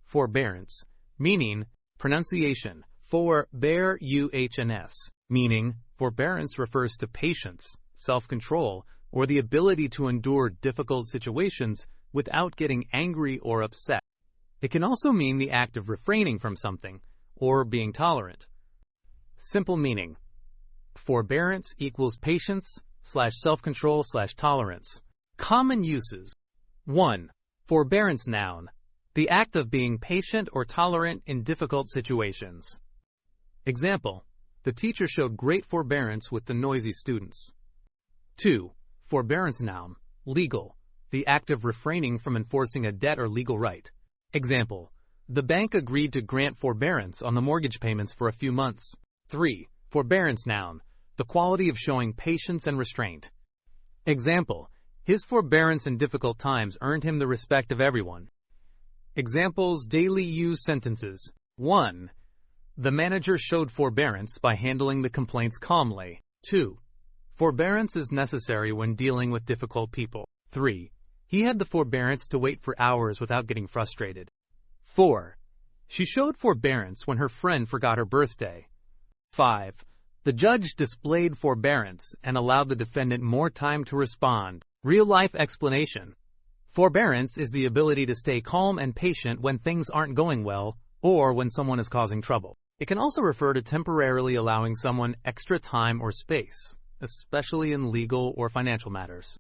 Forbearance, meaning, pronunciation, forbearance, meaning, forbearance refers to patience, self-control, or the ability to endure difficult situations without getting angry or upset. It can also mean the act of refraining from something, or being tolerant. Simple meaning: forbearance equals patience/self-control/tolerance. Common uses. 1. Forbearance noun, the act of being patient or tolerant in difficult situations. Example: the teacher showed great forbearance with the noisy students. 2. Forbearance noun, legal, the act of refraining from enforcing a debt or legal right. Example: the bank agreed to grant forbearance on the mortgage payments for a few months. 3. Forbearance noun, the quality of showing patience and restraint. Example: his forbearance in difficult times earned him the respect of everyone. Examples: daily use sentences. 1. The manager showed forbearance by handling the complaints calmly. 2. Forbearance is necessary when dealing with difficult people. 3. He had the forbearance to wait for hours without getting frustrated. 4. She showed forbearance when her friend forgot her birthday. 5. The judge displayed forbearance and allowed the defendant more time to respond. Real-life explanation. Forbearance is the ability to stay calm and patient when things aren't going well or when someone is causing trouble. It can also refer to temporarily allowing someone extra time or space, especially in legal or financial matters.